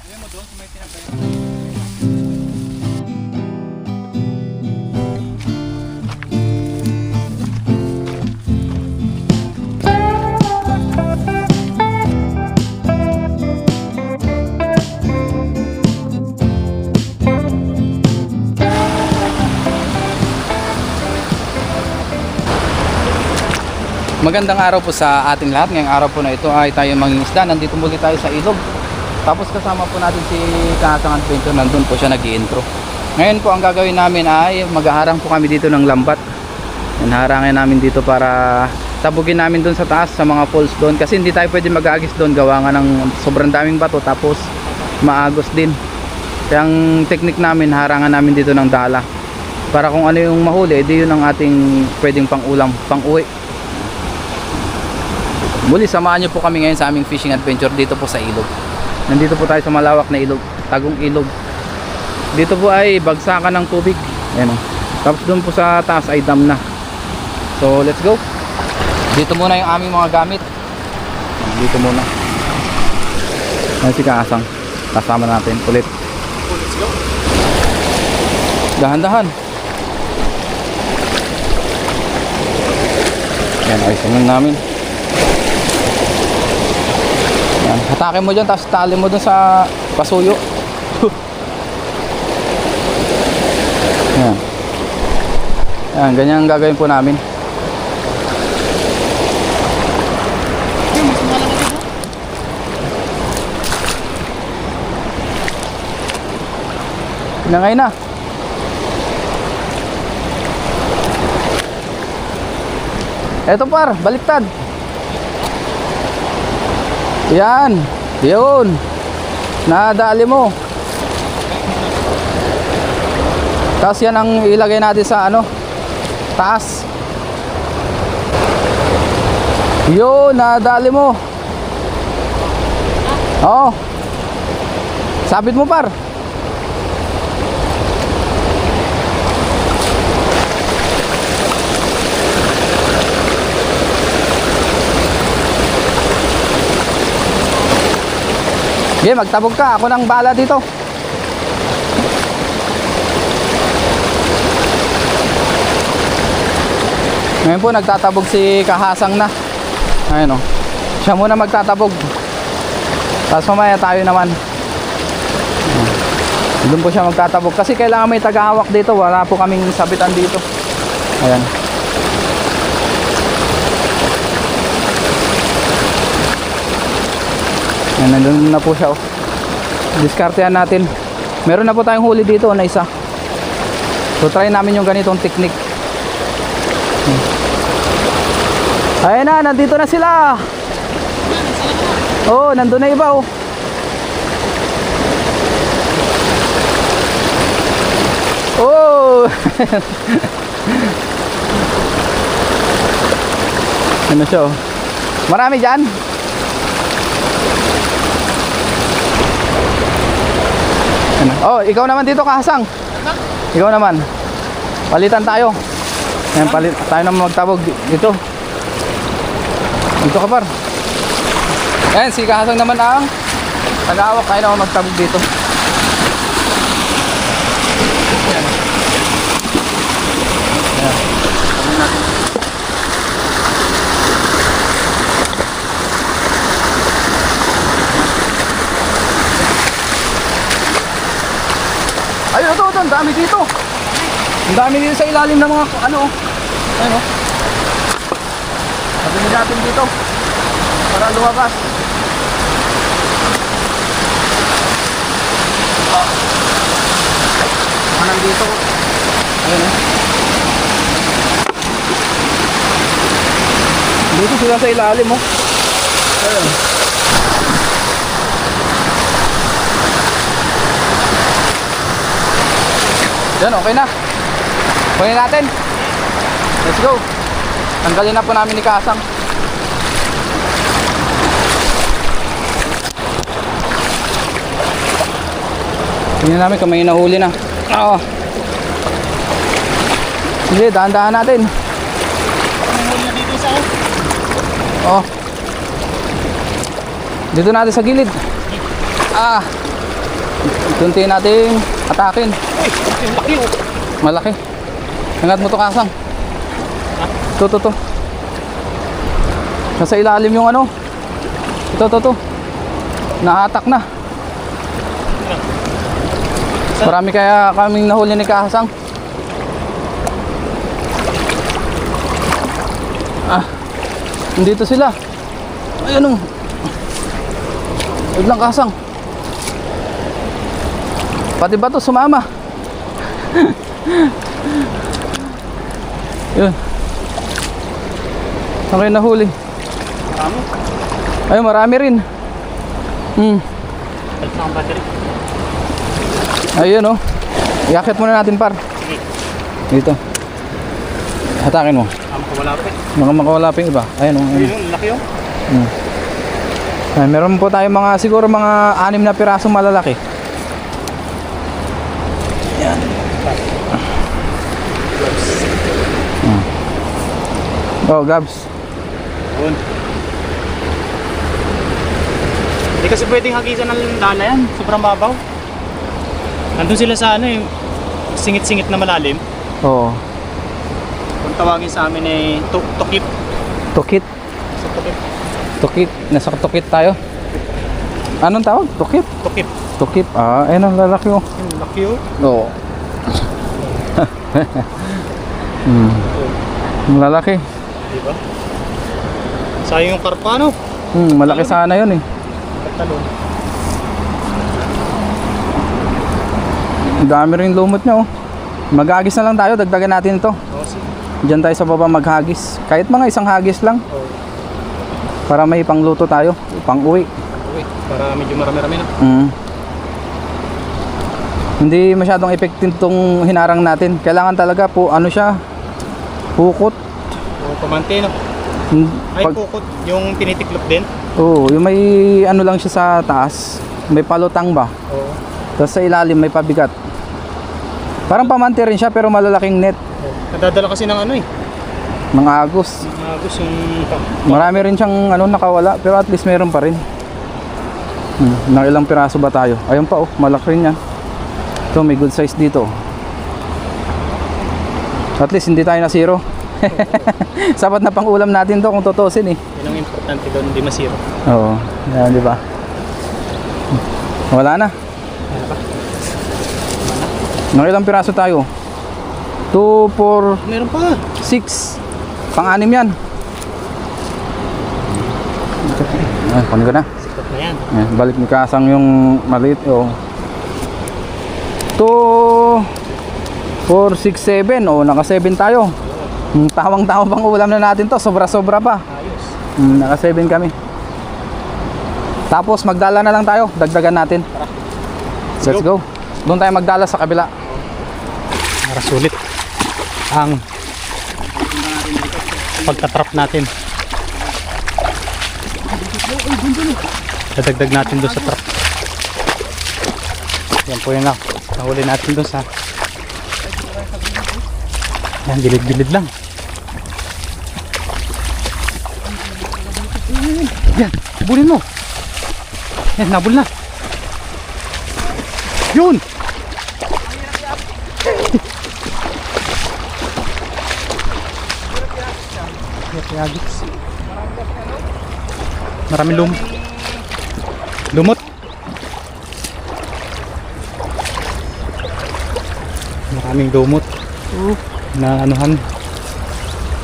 Ayun mo doon, may pinagbayan. Magandang araw po sa ating lahat. Ngayong araw po na ito ay tayo mangingisda. Nandito muli tayo sa ilog. Tapos kasama po natin si Kahasang Adventure. Nandun po siya nag-i-intro. Ngayon po ang gagawin namin ay maghaharang po kami dito ng lambat. Harangin namin dito para tabugin namin dun sa taas sa mga falls doon. Kasi hindi tayo pwede mag-agis doon. Gawa nga ng sobrang daming bato. Tapos maagos din. Kaya ang technique namin, harangan namin dito ng dala. Para kung ano yung mahuli, edi yun ang ating pwedeng pang-ulam, pang-uwi. Muli, samahan nyo po kami ngayon sa aming fishing adventure dito po sa ilog. Nandito po tayo sa malawak na ilog, Tagong Ilog. Dito po ay bagsakan ng tubig. Ayan o. Tapos doon po sa taas ay dam na. So let's go. Dito muna yung aming mga gamit. Dito muna. Ayan si Kaasang. Kasama natin ulit. Let's go. Dahan-dahan. Ayan, ayos naman namin. Yan, hatakin mo dyan, tapos tali mo dun sa pasuyo. Yan. Yan, ganyan ang gagawin po namin. Yung mas malaki dito. Pinangay na. Eto par, baliktad. Yan, yun. Nadali mo. Tapos yan ang ilagay natin sa ano, taas. Yun, nadali mo. Oo. Sabit mo par. Okay, magtabog ka. Ako nang bala dito. Ngayon po nagtatabog si Kahasang na. Ayun o. Siya muna magtatabog. Tapos mamaya tayo naman. Doon po siya magtatabog. Kasi kailangan may tagahawak dito. Wala po kaming sabitan dito. Ayan. Ayan, nandun na po siya oh. Diskartehan natin. Meron na po tayong huli dito na isa. So try namin yung ganitong technique. Ayan na, nandito na sila. Oh, nandun na iba oh. Oh. Ano siya oh. Marami dyan. Oh, ikaw naman dito Kahasang. Ikaw naman. Palitan tayo. Ayan, palit tayo naman magtabog dito. Dito ka par. Ayan, si Kahasang naman ang tagahawak. Kaya naman magtabog dito. Ayan. Ayan. Tabog natin. Ayun, ito, ang dami dito. Ang dami dito sa ilalim ng mga, ano, ayun, sabihin natin dito, para lumabas. Nandito, ayun, dito sila sa ilalim, oh. Ayun. Yan, okay na. Kunin natin. Let's go. Tanggalin na po namin ni Kasang. Tingnan namin kung may nahuli na. Oo. Sige, dahan-dahan natin. May huli na dito isa oh. Oh. Dito natin sa gilid. Ah. Tunti natin atakin. Ay, yung laki oh. Malaki. Ingat mo to kasang. To. Nasa ilalim yung ano. Ito. Naatak na. Marami kaya kaming nahuli ni kasang. Nandito sila. Ayun o. Huwag lang kasang. Pati ba to sumama? Yun. Saan kayo nahuli? Marami. Ayun, marami rin. Balik na ang battery. Ayun o. Iakit muna natin par. Sige. Dito. Hatakin mo. Makawala pa eh. Mga makawala pa yung iba. Ayun o. Ayun yung laki oh. Ay, meron po tayo mga siguro mga 6 na pirasong malalaki. Yan. Oh, Gabs. Yun. Hindi kasi pwedeng hagisan ng dala yan. Sobrang babaw. Nandun sila sa ano eh. Singit-singit na malalim. Oo. Kung tawagin sa amin eh tukip. Tukit. Sa tukip. Tukit. Nasa tukit tayo. Anong tawag? Tukit? Tukip. Tukip. Ah, ayun ang lalaki oh. Yung laki oh. Oo. Ang lalaki. Diba? Sayang yung karpa no? Malaki sana yun eh. Talon. Ang dami rin lumot niya oh. Maghagis na lang tayo. Dagdagan natin ito. Oo, sige. Diyan tayo sa baba maghagis. Kahit mga isang hagis lang. Oo. Para may pangluto tayo. Pang uwi. Wait, para medyo marami-rami na. Hindi masyadong effective tong hinarang natin. Kailangan talaga po ano siya, pukot. O pamante no? Ay pukot, yung tinitiklop din? Oo, yung may ano lang siya sa taas. May palutang ba? Oo. Tapos sa ilalim may pabigat. Parang pamante rin siya pero malalaking net. Nadadala kasi ng ano eh. Mga agos. Agos yung... Marami rin siyang ano nakawala pero at least meron pa rin. Nang ilang piraso ba tayo? Ayun pa oh, malaki rin yan. Ito may good size dito. At least hindi tayo na zero. Sapat na pang ulam natin to kung tutusin eh. Yan ang importante doon, hindi masiro. Oo, yan di ba? Wala na. Ano ba? Nang ilang piraso tayo? 2, 4, Meron pa. 6. Pang-anim yan. Ay, kunin ko na. Sikat na yan. Yan, balik ni Kasang yung maliit. Oh. 2, 4, 6, 7. Oh, naka 7 tayo. Tawang-tawa pang ulam na natin to. Sobra-sobra pa. Ayos. Naka 7 kami. Tapos magdala na lang tayo. Dagdagan natin. Let's go. Doon tayo magdala sa kabila. Para sulit ang pagkatrap natin. Dadagdag natin doon sa trap. Yan po yun lang. Nahuli natin doon sa... Yan, bilid-bilid lang. Yan, bulin mo. Yan, nabul na. Yun! Maraming lumot. Maraming lumot. Na anuhan,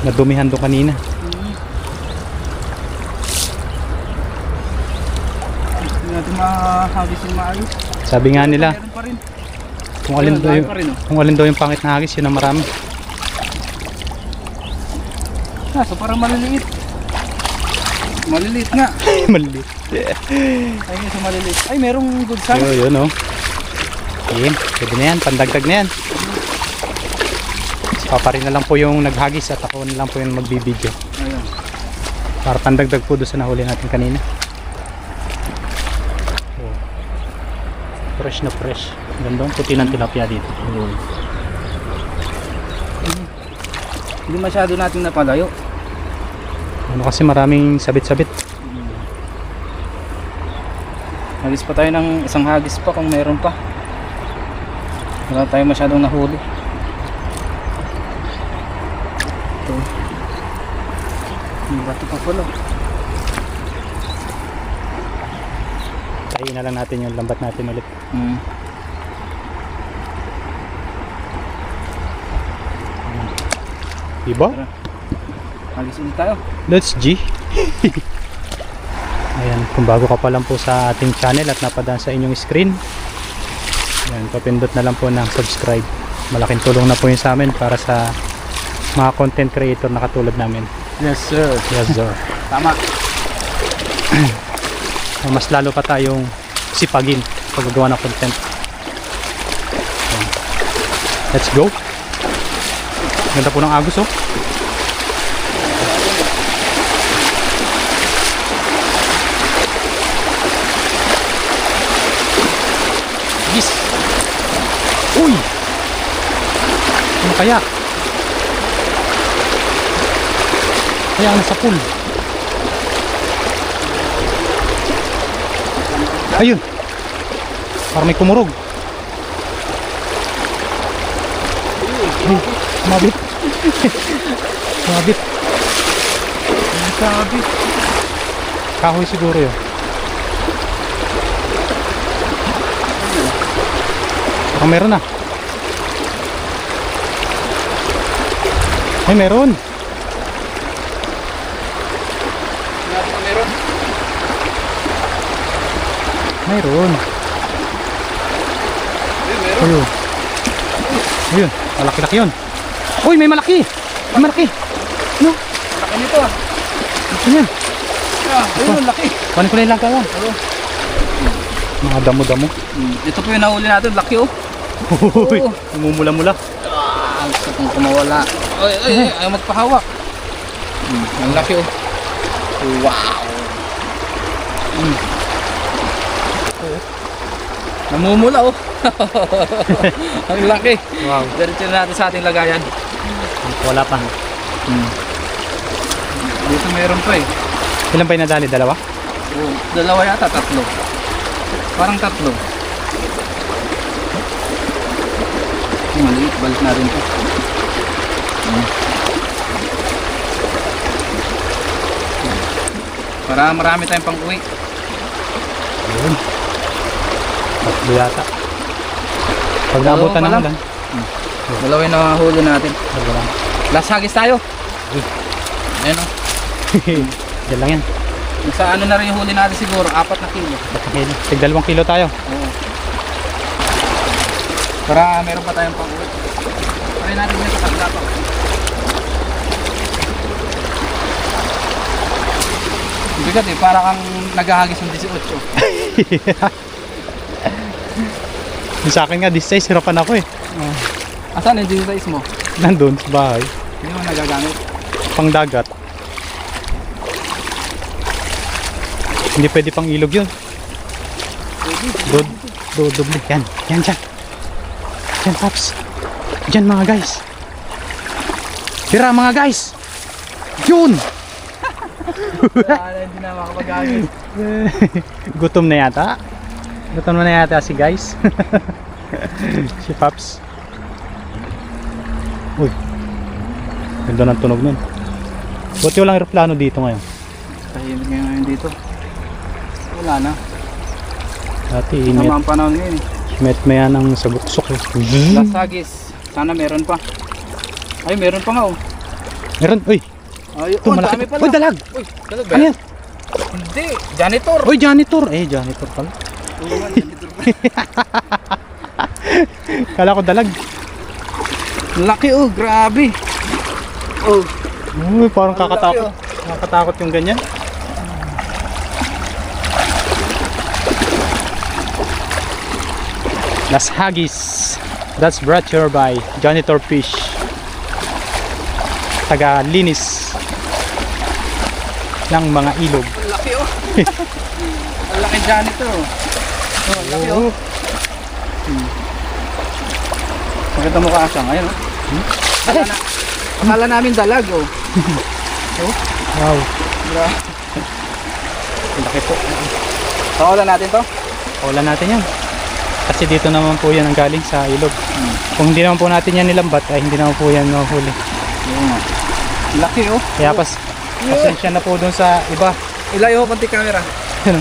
nadumihan doon kanina. Hindi natin mahagis yung maayos. Sabi nga nila, Meron pa rin. kung alin daw yung pangit na hagis, yun ang marami. So parang maliliit. Maliliit nga. Maliit. Ay, so maliliit. Ay, merong good size. Yun, oh. Yun, pwede na yan, pandagdag na yan. Paparin na lang po yung naghagis at ako na lang po yung magbibideo. Ayun. Para pandagdag po doon sa nahuli natin kanina. Oh. Fresh na fresh. Ganda, puti ng tilapia dito. Hindi masyado natin napalayo. Ano kasi maraming sabit-sabit. Hagis pa tayo ng isang hagis pa kung meron pa. Wala tayo masyadong nahuli. Ito. May bato pa pala. Tayin na lang natin yung lambat natin ulit. Diba? Tara. Hagis ulit tayo. Let's G. Ayan, kung bago ka pa lang po sa ating channel at napadaan sa inyong screen, ayan, papindot na lang po ng subscribe. Malaking tulong na po yun sa amin para sa mga content creator na katulad namin. Yes sir. Yes sir. Tama. Mas lalo pa tayong sipagin pag gagawa ng content. Ayan. Let's go. Ganda po ng agos, oh. Yes. Uy. Ano kaya? Kaya ang nasa pool. Ayun. Parang may kumurog. Ay, mabit. Mabit. Mabit. Kahoy siguro yun. Parang meron na. Ay, meron. Meron. Meron. Meron. Ayun. Ayun. Malaki-laki yun. Uy, may malaki. May malaki. Ano? Laki nito ah. Ito yan. Ayun, laki. Paano ko na yung langkawan? Mga damo-damo. Ito po yung nahuli natin. Laki oh. Uy, umumula-mula. Ang sakong kumawala. Ay, ayaw magpahawak. Ang laki oh. Wow. Namumula oh. Ang laki. Wow. Diretso na natin sa ating lagayan. Wala pa. Dito meron pa eh. Ilan pa yung nadali? Dalawa? Oh, dalawa yata, tatlo. Parang tatlo. Maliit, balik na rin ito. Para marami tayong pang uwi. Ayun. Tatlo yata. Pag naabutan Dalawa ng pa ulan. Dalawa yung nakahuli natin. Dalawa lang. Last hagis tayo. Ayan o. Yan lang yan. Sa ano na rin yung huli natin siguro, 4 na kilo. Tig 2 kilo tayo. Oo. Para meron pa tayong pang uwi. Try natin yan sa kabila pa. Bigat eh, para kang naghahagis ng 18. Yung sa akin nga, this size, hirapan ako eh. Asan yung 16 mo? Nandun sa bahay. Hindi mo nagagamit. Pang dagat. Hindi pwede pang ilog yun. Doble. Yan. Yan dyan. Yan, Pops. Yan mga guys. Tira mga guys. Yun. Hindi na makapag-agis. Gutom na yata. Gutom na yata si guys. Si Pops. Uy. Ganda ng tunog nun. Buti walang aeroplano dito ngayon. Tahimik ngayon dito. Wala na. Dati Tama init. ang panahon ngayon. Met mayan ang saguksok. Last hagis. Sana meron pa. Ay, meron pa nga oh. Meron. Uy. Ay, Ito malaki. dami pala. Uy, dalag. Uy, dalag ba? Ano yan? Hindi, janitor. Uy, janitor. Janitor pala. Oo nga, janitor ba? Kala ko dalag. Laki oh, grabe. Oh, Uy, parang Ang laki, kakatakot. oh. Nakakatakot yung ganyan. Las Hagis. That's brought here by Janitor Fish. Taga linis ng mga ilog. ang laki oh. Ang laki janitor oh. Oh, ang laki oh. Maganda mukha siya ngayon oh. Akala namin dalag oh. Wow. Grabe. Ang laki po. Tawalan natin to. Paulan natin yan. Kasi dito naman po yan ang galing sa ilog. Kung hindi naman po natin yan nilambat, ay hindi naman po yan mahuli. Oo nga. Laki oh. Kaya pasensya na po dun sa iba. Ilayo ko panti camera. Yan,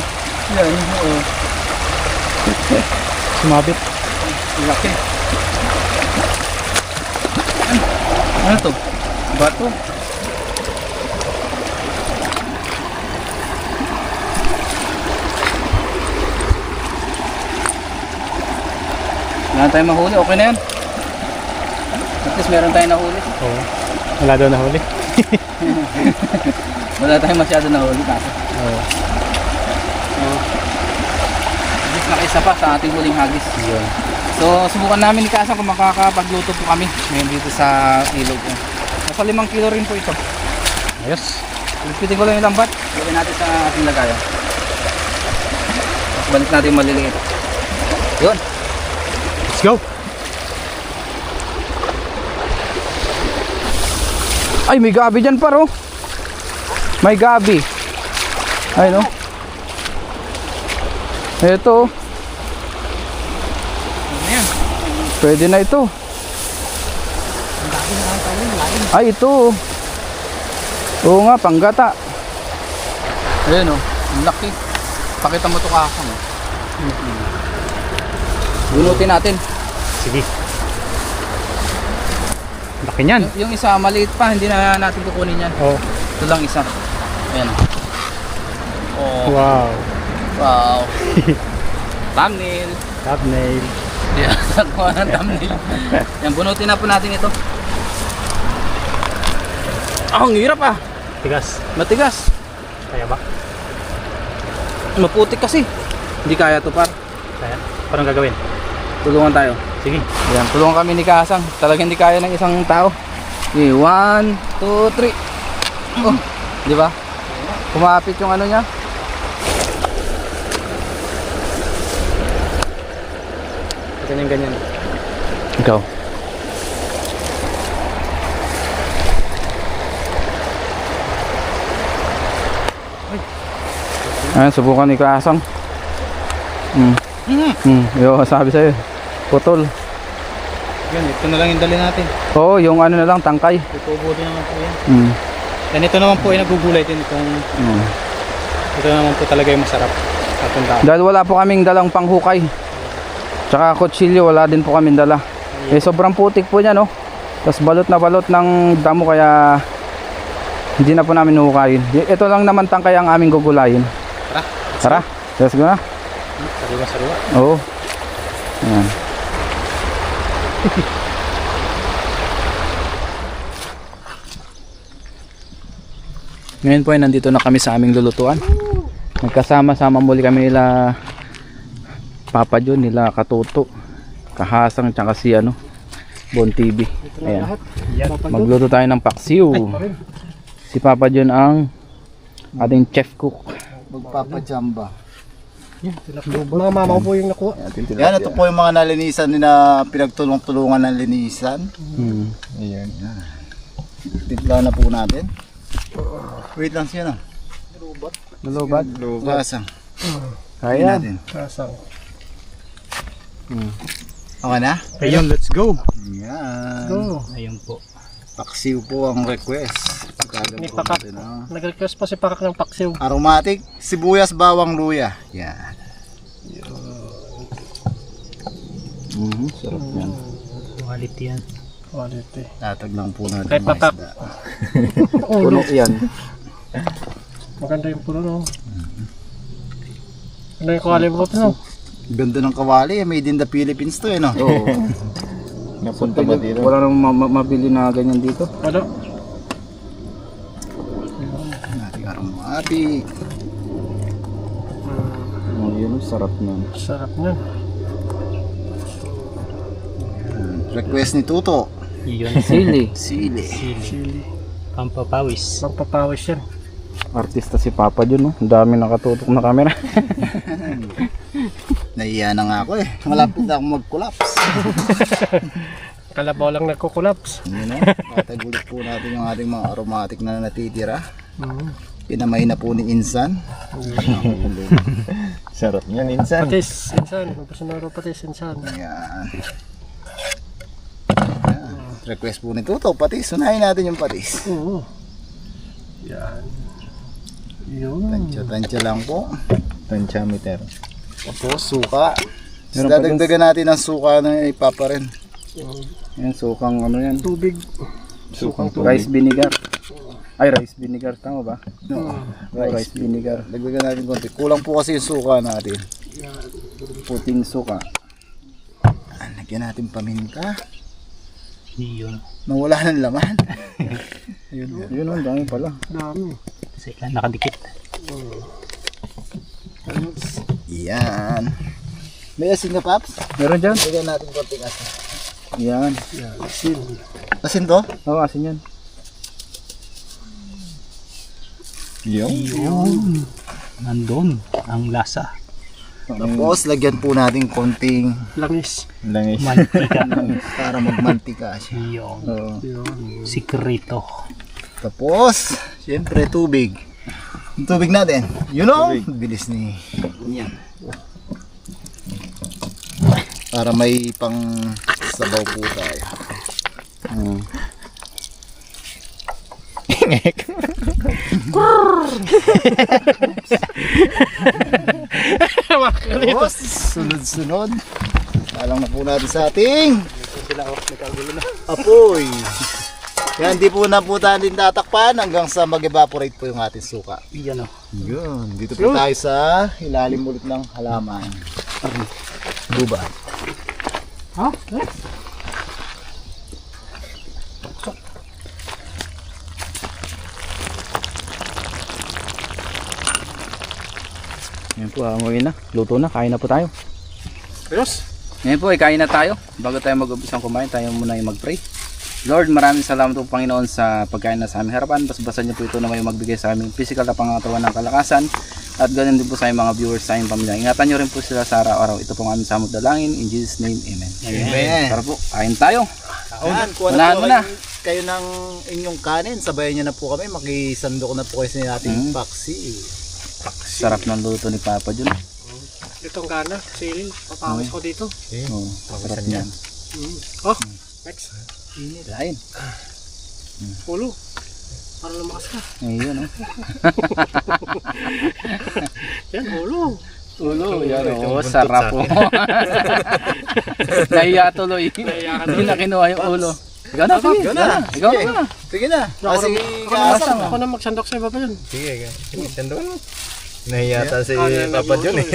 oo. Sumabit. Laki. Ano to? Bato? Wala tayong mahuli, okay na yan. At least meron tayong nahuli. Oo. Wala daw nahuli. Wala tayong masyado nahuli kasi. Oo. At least nakaisa pa sa ating huling hagis. Yun. So subukan namin ni Kasang kung makakapagluto po kami ngayon dito sa ilog. Nasa 5 kilo rin po ito. Ayos. Pipitin ko lang yung lambat. Lagyan natin sa ating lagayan. Tapos balik natin yung maliliit. Yun. Let's go. Ay, may gabi dyan par oh. May gabi. Ay no. Ito. Ayan. Pwede na ito. Ay, ito. Oo nga, panggata. Ayan oh. Ang laki. Pakita mo ito Kasang. Bunutin natin. Sige. Laki niyan. Yung isa maliit pa, hindi na natin kukunin yan. Oh. Ito lang isa. Ayan. Oh, Wow. wow. Thumbnail. Thumbnail. Yeah, nagkuha ng thumbnail. Yan, bunutin na po natin ito. Ang hirap ah. Tigas. Matigas. Kaya ba? Maputik kasi. Hindi kaya to par. Kaya. Parang gagawin. Tulungan tayo. Sige. Yan, tulungan kami ni Kasang. Talagang hindi kaya ng isang tao. Okay, 1, 2, 3. Oh, di ba? Kumapit yung ano niya. Ganyan. Ikaw. Ayan, subukan ni Kasang. Yo, sabi sa'yo. Putol. Yan, ito na lang yung dali natin. Oo, yung ano na lang, tangkay. Itubuti naman po yan. Mm. Yan, ito naman po ay nagugulay din itong... Ito naman po talaga yung masarap. Atong dami. Dahil wala po kaming dalang panghukay. Tsaka kutsilyo, wala din po kaming dala. Eh, sobrang putik po niya, no? Tapos balot na balot ng damo, kaya hindi na po namin hukayin. Ito lang naman tangkay ang aming gugulayin. Tara, let's go na. Sariwa. Oo. Ayan. Ngayon po ay nandito na kami sa aming lulutuan. Nagkasama-sama muli kami nila Papa John, nila Katuto, Kahasang, tsaka si Bon TV. Ayan. Magluto tayo ng paksiw. Si Papa John ang ating chef cook. Magpapajamba. Mga mama ko po yung nakuha. Yan, ito po yung mga nalinisan na pinagtulong-tulungan ng linisan. Ayan. Timpla na po natin. Wait lang siya na. Lulubat. Gasang. Kaya. Natin. Kasang. Okay na? Ayun, let's go. Yan. Oh, Ayun po. Paksiw po ang request. Kagad May po pakak. natin, nag-request pa si Pakak ng paksiw. aromatic, sibuyas, bawang, luya. Yan. Sarap yan. Quality yan. Quality. Tatag lang po natin. Kay mga Pakak. isda. Puno yan. Maganda yung puno, no? Ano yung quality mo, no? Ganda ng kawali. Made in the Philippines to eh, no? Oo. Napunta ba dito? Wala nang mabili na ganyan dito. Ano? Ating aromatic. Oh, yun, sarap niyan. Sarap niyan. Request ni Tuto. Yun. Sili. Sili. Chili. Pampapawis. Magpapawis yan. Artista si Papa John, no? Ang dami nakatutok na camera. Nahiya na nga ako eh. Malapit na akong mag-collapse. Kalabaw lang nagko-collapse. Yun o. Tatagulit po natin yung ating mga aromatic na natitira. Pinamay na po ni Insan. Sarap niya minsan. Patis, insan. Papasunaro patis, insan. Ayan. Request po ni Tuto, patis. Unahin natin yung patis. Oo. Yan. Yun. Tansya lang po. Tantiameter. Tapos suka. Meron pa Dadagdagan natin ng suka na ipapa rin. Yan, sukang ano yan. Tubig. Sukang Rice vinegar. Ay, rice vinegar. Tama ba? No. Rice vinegar. Dagdagan natin konti. Kulang po kasi yung suka natin. Puting suka. Lagyan natin paminta. Yun. Nawala ng laman. Yun, ang dami pala. Dami. Kasi nakadikit. Yan. May asin na, Paps? Meron dyan? Lagyan natin konting asin. Yan. Yan. Asin. Asin to? Oo, asin yan. Yun. Nandun ang lasa. Tapos lagyan po natin konting Langis. Langis. Mantika. para magmantika siya. Yun. Oo. Yun. Sikrito. Tapos, siyempre tubig. Yung tubig natin. You know, bilis ni. Yan. Para may pang sabaw po tayo. Tapos, sunod-sunod. Alang na po natin sa ating apoy. Yan, di po na po tayo din tatakpan hanggang sa mag-evaporate po yung ating suka. Yan o. Yun, dito po tayo sa ilalim ulit ng halaman. Gubat. Ha? Yan po, amoy na. Luto na, kain na po tayo. Ayos. Ngayon po, kain na tayo. Bago tayo mag-umpisang kumain, tayo muna yung mag-pray. Lord, maraming salamat po Panginoon sa pagkain na sa aming harapan. Basbasan niyo po ito na may magbigay sa aming physical na pangatawan ng kalakasan. At ganun din po sa aming mga viewers sa aming pamilya. Ingatan niyo rin po sila sa araw-araw. Ito po ang aming samot dalangin. In Jesus' name, Amen. Amen. Tara po, kain tayo. Yan, kuha Unahan na po mo na. kayo ng inyong kanin. Sabayan niyo na po kami. Makisandok na po kayo sa ating paksi. Sarap ng luto ni Papa Jun. Itong gana. Sili. Papawis ko dito. Oh, sarap niyan. Oh. Next. Kain. Ulo. Para lumakas ka. Ayun, oh. Yan, ulo. Ulo, yan oh, sarap po. Nahiya tuloy. Hindi na kinuha yung ulo. Ikaw na, sige. Ikaw na. Ikaw na. Sige na. Ako Sige, na- Ako na magsandok sa iba pa yun. Sige, sandok. Nahiyata si Ano, Papa nagluto John eh.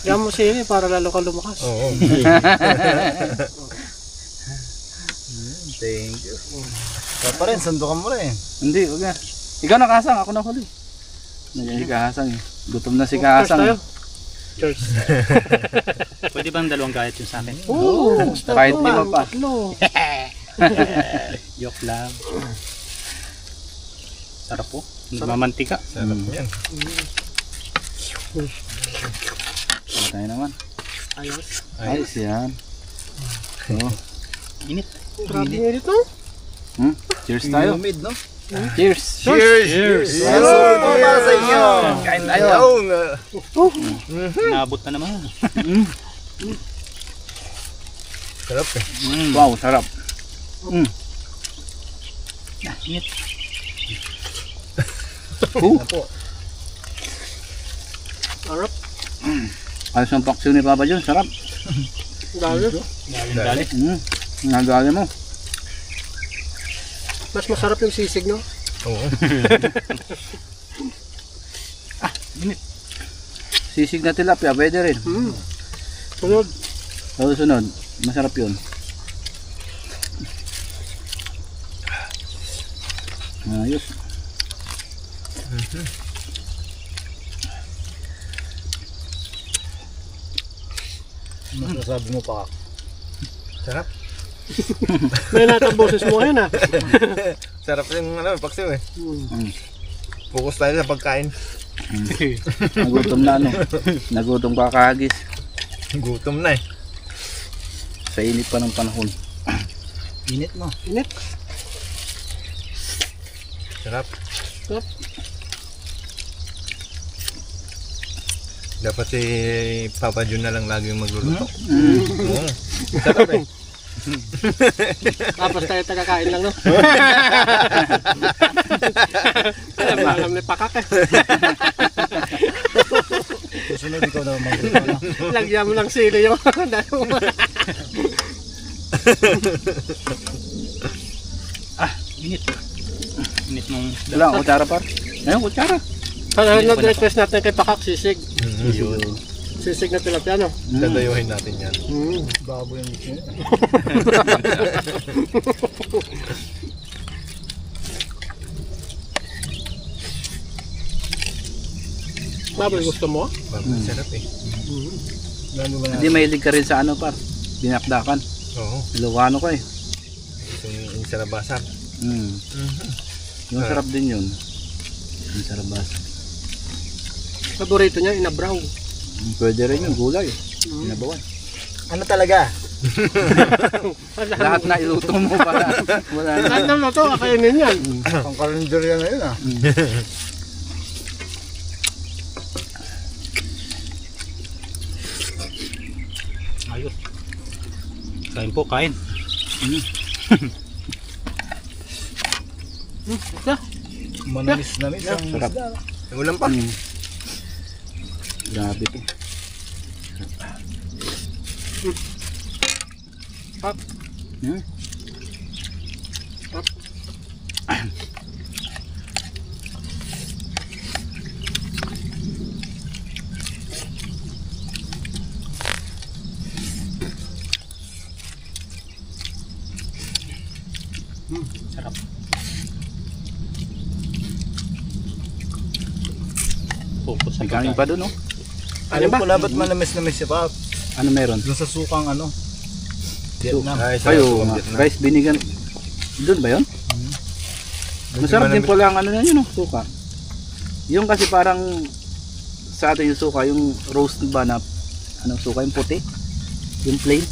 Yan mo sili para lalo ka lumakas. Oo. Thank you. Kaya pa rin, sandukan mo rin. Hindi, huwag na. Ikaw na Kasang, ako na huli. Nandiyan si Kasang eh. Gutom na si Kasang. tayo. eh. Cheers. Pwede bang dalawang gayat yung sa akin? Oo. Kahit lima pa. Tatlo. Joke lang. Sarap po. Nagmamantika. Sarap yan. Ano tayo naman? Ayos. Ayos yan. So, Init. Grabe nga dito. cheers tayo. Humid, no? Cheers! Cheers! Yes, ito para sa inyo. Kain tayo. Naabot na naman. Sarap eh. Wow, sarap. Init. Sarap. Ayos ang paksiw ni Papa John, sarap. Dali. Dali. Nagali mo. Mas masarap yung sisig, no? Oo. Sisig na tilapia, pwede rin. Sunod. Sunod, masarap yun. Ayos. Masasabi mo pa. Sarap. May natang boses mo ngayon, ha? Sarap yung paksiw eh. Focus tayo sa pagkain. Nagutom na ano. Nagutom ka kahagis. Gutom na eh. Sa init pa ng panahon. Init mo. Init. Sarap. Sarap. Dapat si Papa Jun na lang lagi yung magluluto. Oo. Sarap eh. Tapos tayo tagakain lang, no? Alam ni Pakak eh. Susunod ikaw na magluto na. Lagyan mo lang sili yung Init. Init nung Wala, kutsara par. Ayun, kutsara. Ano na-request natin kay Pakak, sisig. yun. Sisig na tilapia, no? Dadayuhin natin yan. Baboy ang gusto niya. Baboy, gusto mo? Sarap eh. Lalo ba Hindi mahilig ka rin sa ano par. Dinakdakan. Oo. Ilocano ko eh. Yung sarabasar. Yung sarap din yun. Yung sarabas. Paborito niya, inabraw. Pwede rin yung gulay. Inabawan. Ano talaga? Lahat na iluto mo para wala na. Lahat ng luto, kakainin yan. Ang kalendarya na yun ah. Ayos. Kain po, kain. Manalis-nalis ang Sarap. isda. Yung ulam pa. Grabe to. Pap. Hmm? Pap. Sarap. Focus sa May kanin pa doon, no? Alam ko na ba't manamis-namis siya pa? Ano meron? Doon sa sukang ano? Vietnam. Ay, sarap Kayo, yung Vietnam. rice binigan. Doon ba yun? Masarap din pala ang ano na yun, no? Suka. Yung kasi parang sa atin yung suka, yung roast ba na ano suka, yung puti. Yung plain.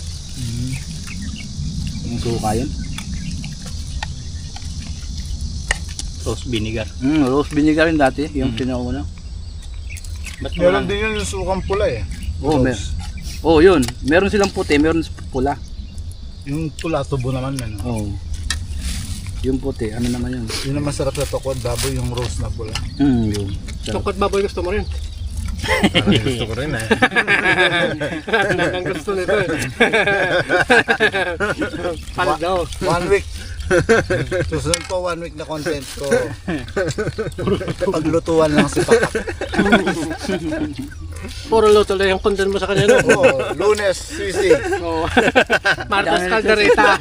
Yung suka yun. Rose vinegar. Roast vinegar rin dati, yung pinauna. Ba't Meron din yun yung sukang pula eh. Oo, Rose. yun. Meron silang puti, meron pula. Yung pula, tubo naman yan. Oo. Yung puti, ano naman yun? Yun ang masarap sa tokod, baboy yung rose na pula. Yun. Sarap. Tungkot baboy gusto mo rin. Parang gusto ko rin eh. Ang gusto nito eh. Pala daw. 1 week. Susunod po 1 week na content ko. Paglutuan lang si Pakak. Puro luto lang yung content mo sa kanya. No? Oh, Lunes, sisig. Oo. Martes Caldereta.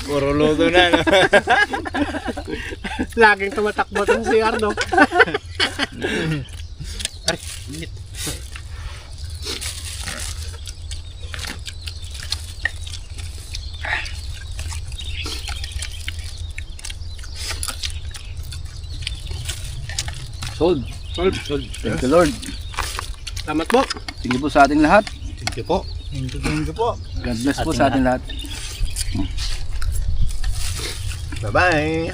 Puro luto na. No? Laging tumatakbo tong si Arno. Ay, init. Sold. Sold. Thank you, Lord. Salamat po. Thank you po sa ating lahat. Thank you po. Thank you po. God bless po sa ating lahat. Bye-bye.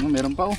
Meron pa oh.